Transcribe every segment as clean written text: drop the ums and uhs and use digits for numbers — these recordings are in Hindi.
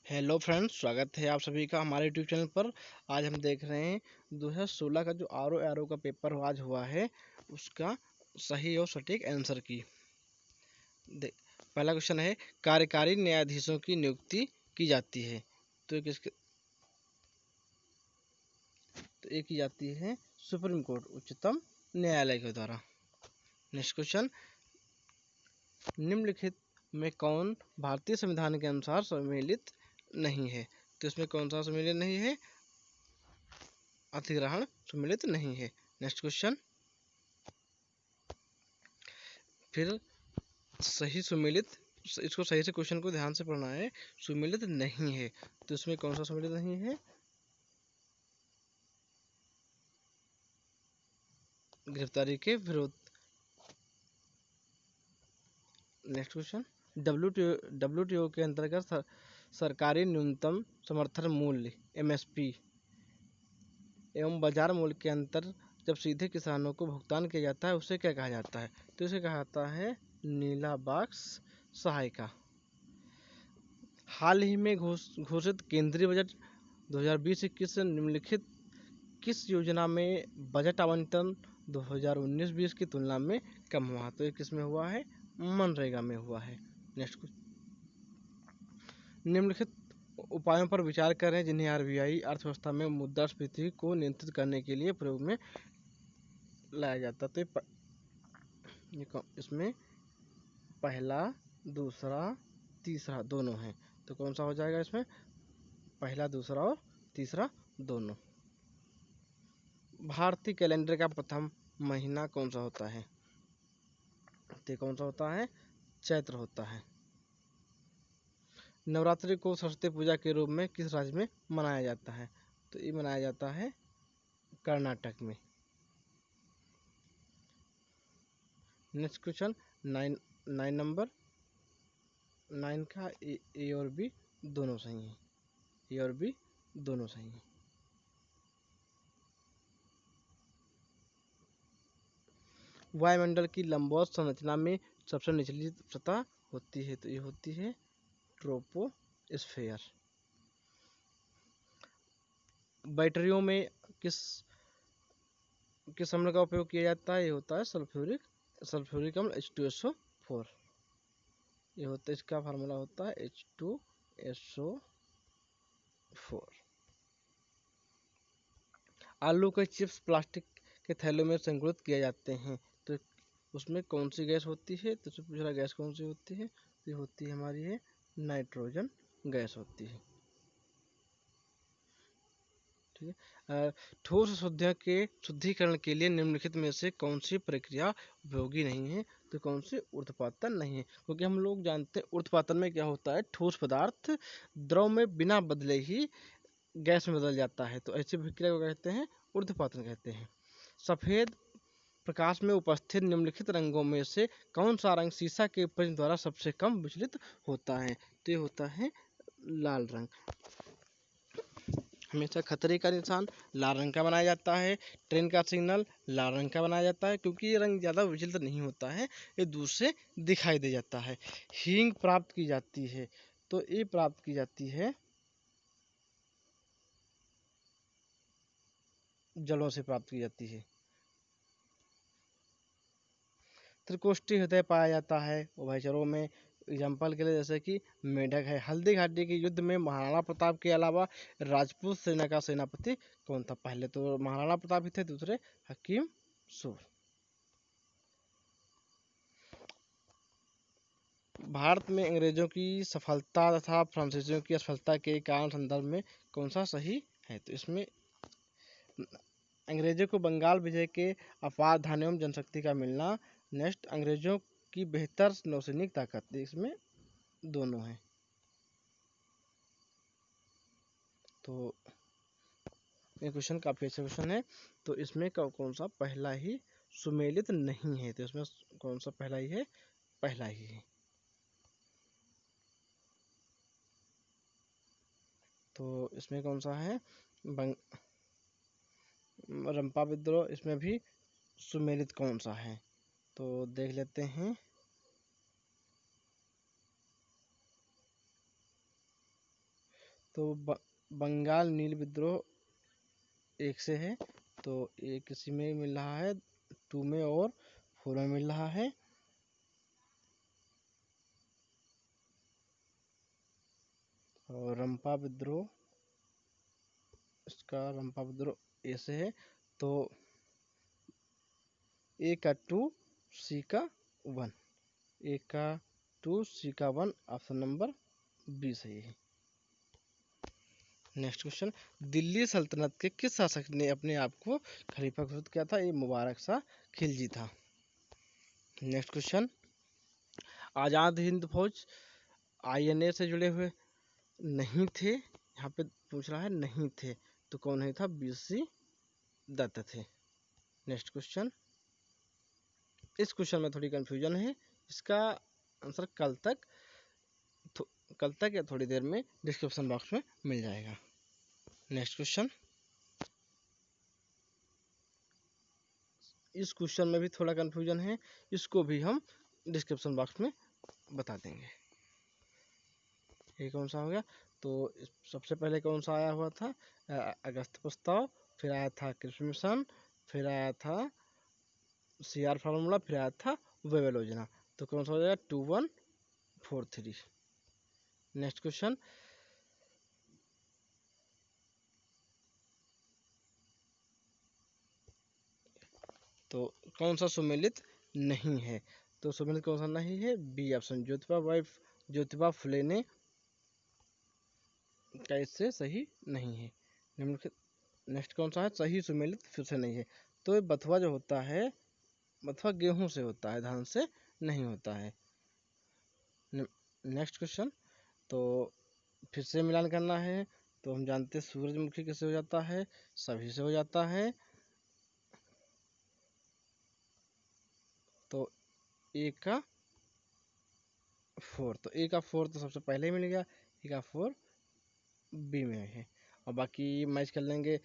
हेलो फ्रेंड्स, स्वागत है आप सभी का हमारे यूट्यूब चैनल पर। आज हम देख रहे हैं 2016 का जो आर ओ एरो का पेपर आज हुआ है उसका सही और सटीक आंसर की। पहला क्वेश्चन है, कार्यकारी न्यायाधीशों की नियुक्ति की जाती है तो ये की जाती है सुप्रीम कोर्ट, उच्चतम न्यायालय के द्वारा। नेक्स्ट क्वेश्चन, निम्नलिखित में कौन भारतीय संविधान के अनुसार सम्मिलित नहीं है? तो इसमें कौन सा सम्मिलित नहीं है? अधिग्रहण सम्मिलित नहीं है। नेक्स्ट क्वेश्चन, फिर सही सम्मिलित, इसको सही से क्वेश्चन को ध्यान से पढ़ना है। सम्मिलित नहीं है तो इसमें कौन सा सम्मिलित नहीं है? गिरफ्तारी के विरोध। नेक्स्ट क्वेश्चन, डब्ल्यूटीओ के अंतर्गत सरकारी न्यूनतम समर्थन मूल्य एमएसपी एवं बाजार मूल्य के अंतर जब सीधे किसानों को भुगतान किया जाता है उसे क्या कहा जाता है? तो इसे कहा जाता है नीला बॉक्स सहायता। हाल ही में घोषित केंद्रीय बजट 2020-21 से निम्नलिखित किस योजना में बजट आवंटन 2019-20 की तुलना में कम हुआ? तो ये किस में हुआ है? मनरेगा में हुआ है। नेक्स्ट, निम्नलिखित उपायों पर विचार करें जिन्हें आरबीआई अर्थव्यवस्था में मुद्रास्फीति को नियंत्रित करने के लिए प्रयोग में लाया जाता। तो इसमें पहला, दूसरा, तीसरा दोनों हैं। तो कौन सा हो जाएगा इसमें? पहला, दूसरा और तीसरा दोनों। भारतीय कैलेंडर का प्रथम महीना कौन सा होता है? तो कौन सा होता है? चैत्र होता है। नवरात्रि को सरस्वती पूजा के रूप में किस राज्य में मनाया जाता है? तो ये मनाया जाता है कर्नाटक में। नेक्स्ट क्वेश्चन, नाइन नंबर 9 का ए और बी दोनों सही हैं। ए और बी दोनों सही हैं। वायुमंडल की लंबवत संरचना में सबसे निचली सतह होती है तो ये होती है ट्रोपोस्फेयर। बैटरियों में किस किस अम्ल का उपयोग किया जाता है? ये होता है सल्फ्यूरिक अम्ल H2SO4। ये होता है, इसका फार्मूला होता है H2SO4। आलू के चिप्स प्लास्टिक के थैलों में संकुलित किए जाते हैं तो उसमें कौन सी गैस होती है? तो उसमें पूछ रहा गैस कौन सी होती है? तो ये होती है हमारी है नाइट्रोजन गैस होती है। ठीक है। ठोस शुद्धियों के शुद्धिकरण के लिए निम्नलिखित में से कौन सी प्रक्रिया उपयोगी नहीं है? तो कौन सी? ऊर्ध्वपातन नहीं है, क्योंकि हम लोग जानते हैं ऊर्ध्वपातन में क्या होता है, ठोस पदार्थ द्रव में बिना बदले ही गैस में बदल जाता है। तो ऐसी प्रक्रिया को कहते हैं ऊर्ध्वपातन कहते हैं। सफेद प्रकाश में उपस्थित निम्नलिखित रंगों में से कौन सा रंग शीशा के उपज द्वारा सबसे कम विचलित होता है? तो ये होता है लाल रंग। हमेशा खतरे का निशान लाल रंग का बनाया जाता है। ट्रेन का सिग्नल लाल रंग का बनाया जाता है क्योंकि ये रंग ज़्यादा विचलित नहीं होता है, ये दूर से दिखाई दे जाता है। हींग प्राप्त की जाती है तो ये प्राप्त की जाती है जड़ों से प्राप्त की जाती है। त्रिकोष्ठी हृदय पाया जाता है उभयचरों में। एग्जाम्पल के लिए जैसे कि मेढक है। हल्दी घाटी के युद्ध में महाराणा प्रताप के अलावा राजपूत सेना का सेनापति कौन था? पहले तो महाराणा प्रताप ही थे, दूसरे हकीम सूर। भारत में अंग्रेजों की सफलता तथा फ्रांसीसियों की असफलता के कारण संदर्भ में कौन सा सही है? तो इसमें अंग्रेजों को बंगाल विजय के अपार धन एवं जनशक्ति का मिलना। नेक्स्ट, अंग्रेजों की बेहतर नौसैनिक ताकत। इसमें दोनों हैं। तो ये क्वेश्चन काफ़ी अच्छा क्वेश्चन है। तो इसमें कौन सा पहला ही सुमेलित नहीं है? तो इसमें कौन सा पहला ही है? पहला ही है। तो इसमें कौन सा है? रंपा विद्रोह। इसमें भी सुमेलित कौन सा है? तो देख लेते हैं। तो बंगाल नील विद्रोह 1 से है, तो एक इसी में मिल रहा है, 2 में और 4 में मिल रहा है। और रंपा विद्रोह, इसका रंपा विद्रोह ए से है, तो ए का 2, सी का 1, ए का 2, सी का 1, ऑप्शन नंबर बी सही है। नेक्स्ट क्वेश्चन, दिल्ली सल्तनत के किस शासक ने अपने आप को खलीफा घोषित किया था? ये मुबारक शाह खिलजी था। नेक्स्ट क्वेश्चन, आज़ाद हिंद फौज INA से जुड़े हुए नहीं थे, यहाँ पे पूछ रहा है नहीं थे, तो कौन नहीं था? BC दत्त थे। नेक्स्ट क्वेश्चन, इस क्वेश्चन में थोड़ी कंफ्यूजन है, इसका आंसर कल तक या थोड़ी देर में डिस्क्रिप्शन बॉक्स में मिल जाएगा। नेक्स्ट क्वेश्चन, इस क्वेश्चन में भी थोड़ा कंफ्यूजन है, इसको भी हम डिस्क्रिप्शन बॉक्स में बता देंगे। ये कौन सा हो गया? तो सबसे पहले कौन सा आया हुआ था? अगस्त प्रस्ताव, फिर आया था कृषि मिशन, फिर आया था CR फार्मूला, फिर आया था वेबल योजना। तो कौन सा हो जाएगा? 2143। नेक्स्ट क्वेश्चन, तो कौन सा सुमेलित नहीं है? तो सुमेलित कौन सा नहीं है? बी ऑप्शन, ज्योतिबा फुले ने का इससे सही नहीं है। निम्नलिखित नेक्स्ट कौन सा है सही सुमेलित फिर से नहीं है? तो बथुआ जो होता है, बथुआ गेहूं से होता है, धान से नहीं होता है। नेक्स्ट क्वेश्चन, तो फिर से मिलान करना है, तो हम जानते हैं सूरजमुखी किससे हो जाता है? सभी से हो जाता है। तो ए का 4, तो ए का 4 तो सबसे पहले ही मिल गया, ए का 4 बी में है, और बाकी मैच कर लेंगे।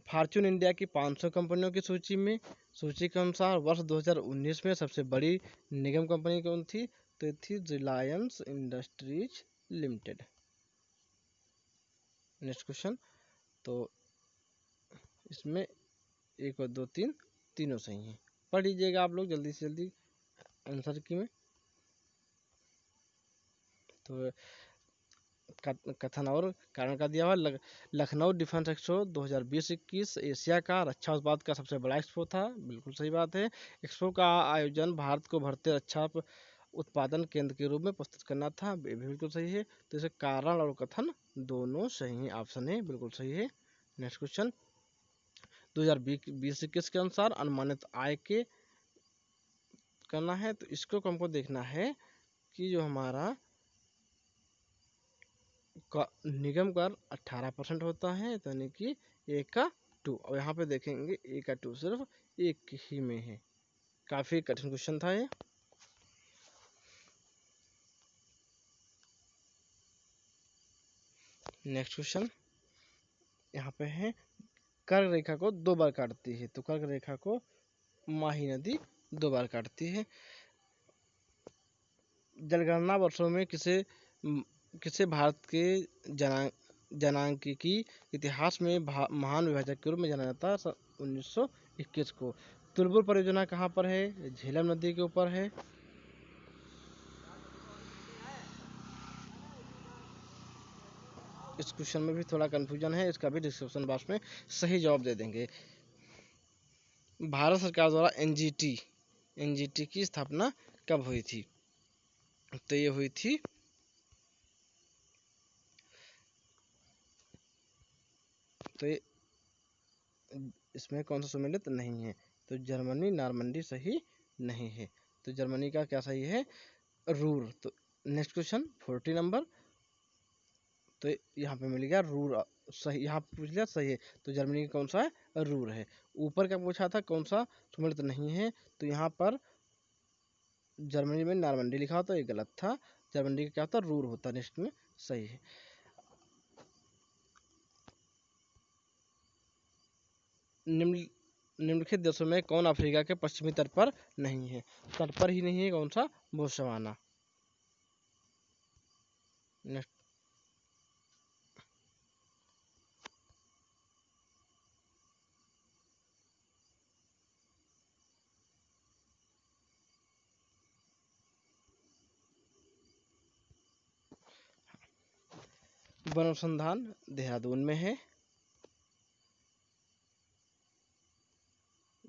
फॉर्च्यून इंडिया की 500 कंपनियों की सूची के अनुसार वर्ष 2019 में सबसे बड़ी निगम कंपनी कौन थी? तो थी Reliance industries limited. Next question, तो इसमें 1 और 2 3 तीनों सही हैं। पढ़ लीजिएगा आप लोग जल्दी से जल्दी आंसर की में। तो कथन और कारण का दिया हुआ, लखनऊ डिफेंस एक्सपो 2020-21 एशिया का रक्षा उत्पाद का सबसे बड़ा एक्सपो था, बिल्कुल सही बात है। एक्सपो का आयोजन भारत को बढ़ते रक्षा उत्पादन केंद्र के रूप में प्रस्तुत करना था, ये भी बिल्कुल सही है। तो इसे कारण और कथन दोनों सही है, ऑप्शन ए बिल्कुल सही है। नेक्स्ट क्वेश्चन, 2020-21 के अनुसार अनुमानित आय के करना है, तो इसको हमको देखना है कि जो हमारा निगम कर 18% होता है, यानी कि ए का 2, और यहाँ पे देखेंगे ए का 2 सिर्फ एक ही में है। काफी कठिन क्वेश्चन था ये। नेक्स्ट क्वेश्चन यहाँ पे है, कर्क रेखा को 2 बार काटती है, तो कर्क रेखा को माही नदी 2 बार काटती है। जनगणना वर्षों में किसे भारत के जनांकीय इतिहास में महान विभाजक के रूप में जाना जाता है? 1921 को। तुलबुल परियोजना कहाँ पर है? झेलम नदी के ऊपर है। इस क्वेश्चन में भी थोड़ा कंफ्यूजन है, इसका भी डिस्क्रिप्शन बॉक्स में सही जवाब दे देंगे। भारत सरकार द्वारा एनजीटी की स्थापना कब हुई थी? तो ये हुई थी तो ये इसमें कौन सा सम्मिलित नहीं है? तो जर्मनी नॉर्मंडी सही नहीं है, तो जर्मनी का क्या सही है? रूर। तो नेक्स्ट क्वेश्चन 40 नंबर, तो यहाँ पे मिल गया रूर सही, यहाँ पे पूछ लिया सही है, तो जर्मनी का कौन सा है? रूर है। ऊपर का पूछा था कौन सा सम्मिलित नहीं है, तो यहाँ पर जर्मनी में नॉर्मंडी लिखा तो ये गलत था, जर्मनी का क्या होता? रूर होता, नेक्स्ट में सही है। निम्नलिखित देशों में कौन अफ्रीका के पश्चिमी तट पर नहीं है? तट पर ही नहीं है, कौन सा? बोत्सवाना। नेक्स्ट वन अनुसंधान देहरादून में है।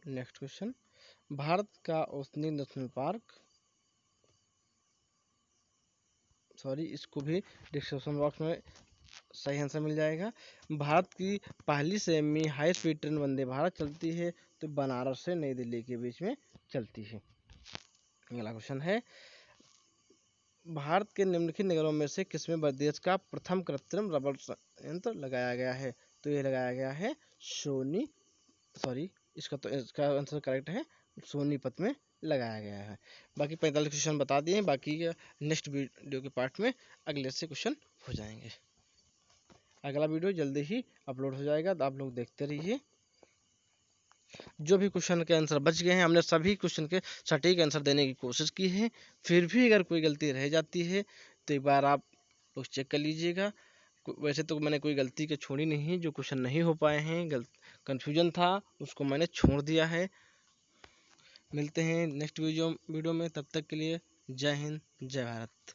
नेक्स्ट क्वेश्चन, भारत का औसतनीय नेशनल पार्क, सॉरी इसको भी डिस्क्रिप्शन बॉक्स में सही आंसर मिल जाएगा। भारत की पहली semi high speed train Vande Bharat चलती है तो बनारस से नई दिल्ली के बीच में चलती है। अगला क्वेश्चन है, भारत के निम्नलिखित नगरों में से किसमें देश का प्रथम कृत्रिम रबड़ संयंत्र लगाया गया है? तो ये लगाया गया है इसका आंसर करेक्ट है, सोनीपत में लगाया गया है। बाकी 45 क्वेश्चन बता दिए हैं, बाकी नेक्स्ट वीडियो के पार्ट में अगले से क्वेश्चन हो जाएंगे। अगला वीडियो जल्दी ही अपलोड हो जाएगा, तो आप लोग देखते रहिए। जो भी क्वेश्चन के आंसर बच गए हैं, हमने सभी क्वेश्चन के सटीक आंसर देने की कोशिश की है। फिर भी अगर कोई गलती रह जाती है तो एक बार आप लोग चेक कर लीजिएगा। वैसे तो मैंने कोई गलती के छोड़ी नहीं है, जो क्वेश्चन नहीं हो पाए हैं, कन्फ्यूजन था, उसको मैंने छोड़ दिया है। मिलते हैं नेक्स्ट वीडियो में, तब तक के लिए जय हिंद जय भारत।